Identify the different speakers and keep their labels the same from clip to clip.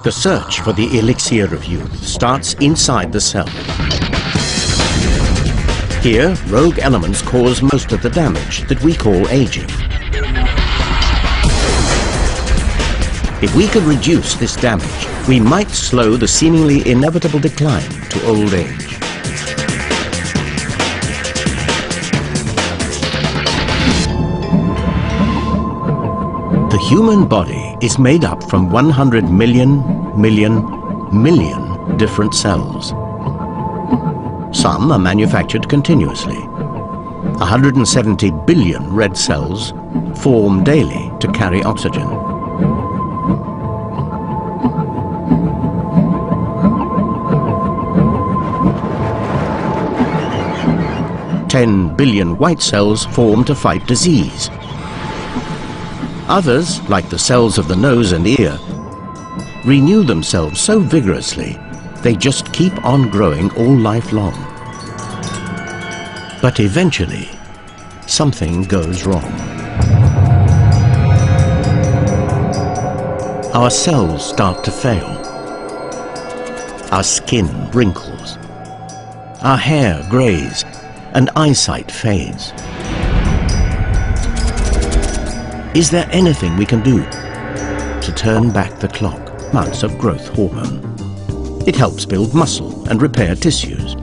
Speaker 1: The search for the elixir of youth starts inside the cell. Here, rogue elements cause most of the damage that we call aging. If we could reduce this damage, we might slow the seemingly inevitable decline to old age. The human body is made up from 100 million different cells. Some are manufactured continuously. 170 billion red cells form daily to carry oxygen. $10 billion white cells form to fight disease. Others, like the cells of the nose and ear, renew themselves so vigorously they just keep on growing all life long. But eventually, something goes wrong. Our cells start to fail. Our skin wrinkles. Our hair grays, and eyesight fades. Is there anything we can do to turn back the clock? Amounts of growth hormone. It helps build muscle and repair tissues.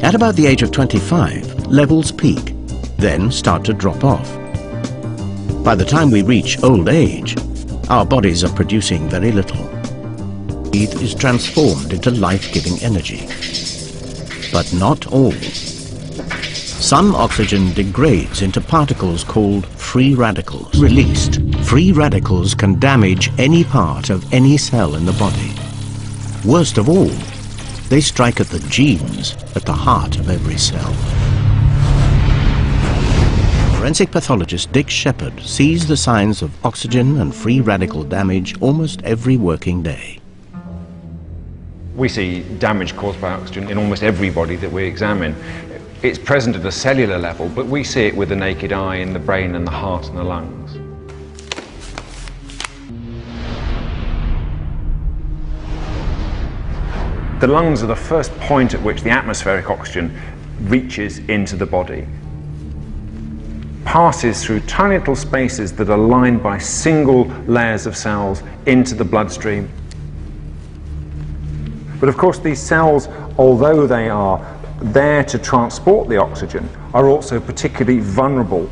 Speaker 1: At about the age of 25, levels peak, then start to drop off. By the time we reach old age, our bodies are producing very little. Heat is transformed into life-giving energy. But not all. Some oxygen degrades into particles called free radicals. Released, free radicals can damage any part of any cell in the body. Worst of all, they strike at the genes at the heart of every cell. Forensic pathologist Dick Shepherd sees the signs of oxygen and free radical damage almost every working day.
Speaker 2: We see damage caused by oxygen in almost every body that we examine. It's present at a cellular level, but we see it with the naked eye in the brain and the heart and the lungs. The lungs are the first point at which the atmospheric oxygen reaches into the body. Passes through tiny little spaces that are lined by single layers of cells into the bloodstream. But of course these cells, although they are there to transport the oxygen, are also particularly vulnerable.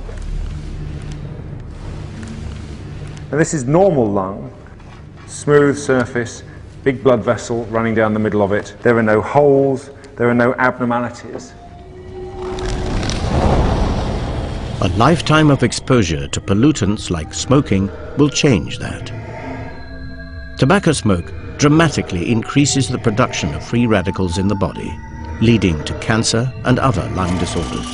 Speaker 2: And this is normal lung, smooth surface, big blood vessel running down the middle of it. There are no holes, there are no abnormalities.
Speaker 1: A lifetime of exposure to pollutants like smoking will change that. Tobacco smoke dramatically increases the production of free radicals in the body, leading to cancer and other lung disorders.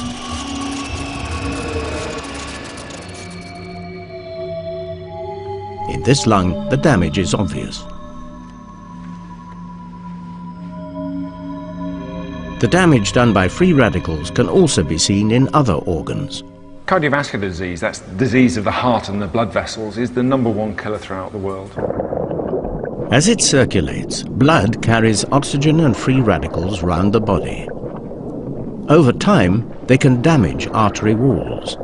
Speaker 1: In this lung, the damage is obvious. The damage done by free radicals can also be seen in other organs.
Speaker 2: Cardiovascular disease, that's the disease of the heart and the blood vessels, is the #1 killer throughout the world.
Speaker 1: As it circulates, blood carries oxygen and free radicals round the body. Over time, they can damage artery walls.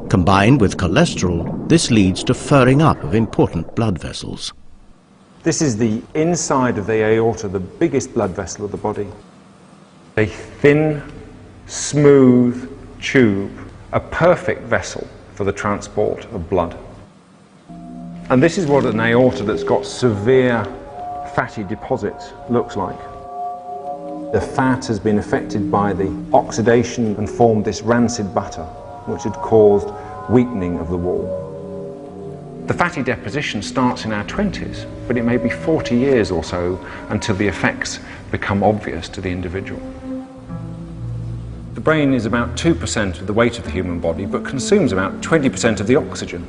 Speaker 1: Combined with cholesterol, this leads to furring up of important blood vessels.
Speaker 2: This is the inside of the aorta, the biggest blood vessel of the body. A thin, smooth tube, a perfect vessel for the transport of blood. And this is what an aorta that's got severe fatty deposits looks like. The fat has been affected by the oxidation and formed this rancid butter, which had caused weakening of the wall. The fatty deposition starts in our 20s, but it may be 40 years or so until the effects become obvious to the individual. The brain is about 2% of the weight of the human body, but consumes about 20% of the oxygen.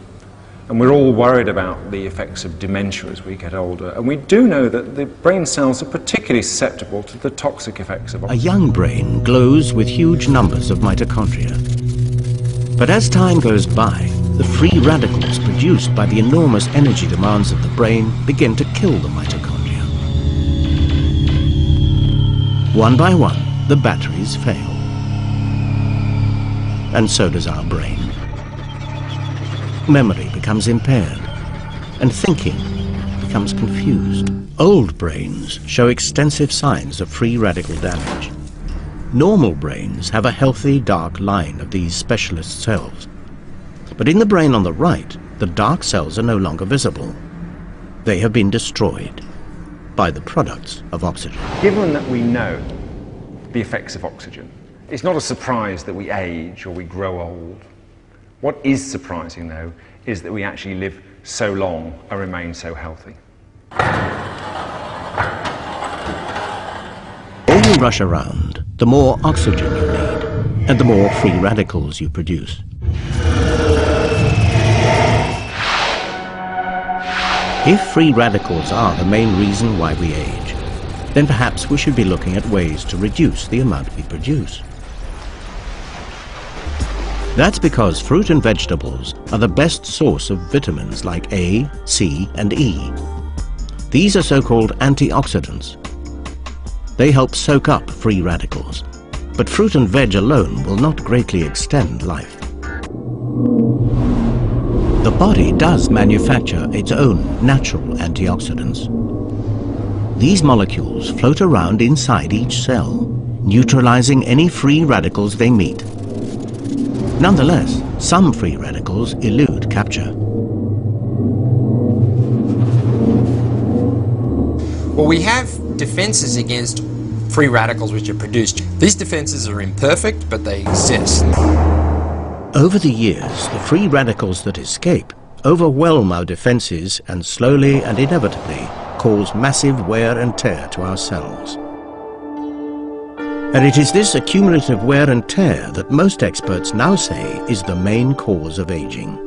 Speaker 2: And we're all worried about the effects of dementia as we get older. And we do know that the brain cells are particularly susceptible to the toxic effects of oxygen.
Speaker 1: A young brain glows with huge numbers of mitochondria. But as time goes by, the free radicals produced by the enormous energy demands of the brain begin to kill the mitochondria. One by one, the batteries fail. And so does our brain. Memory becomes impaired, and thinking becomes confused. Old brains show extensive signs of free radical damage. Normal brains have a healthy dark line of these specialist cells. But in the brain on the right, the dark cells are no longer visible. They have been destroyed by the products of oxygen.
Speaker 2: Given that we know the effects of oxygen, it's not a surprise that we age or we grow old. What is surprising, though, is that we actually live so long and remain so healthy.
Speaker 1: The more you rush around, the more oxygen you need, and the more free radicals you produce. If free radicals are the main reason why we age, then perhaps we should be looking at ways to reduce the amount we produce. That's because fruit and vegetables are the best source of vitamins like A, C, and E. These are so-called anti-oxidants. They help soak up free radicals, but fruit and veg alone will not greatly extend life. The body does manufacture its own natural antioxidants. These molecules float around inside each cell, neutralizing any free radicals they meet. Nonetheless, some free radicals elude capture.
Speaker 3: Well, we have defenses against free radicals which are produced. These defenses are imperfect, but they exist.
Speaker 1: Over the years, the free radicals that escape overwhelm our defenses and slowly and inevitably cause massive wear and tear to our cells. And it is this accumulative wear and tear that most experts now say is the main cause of aging.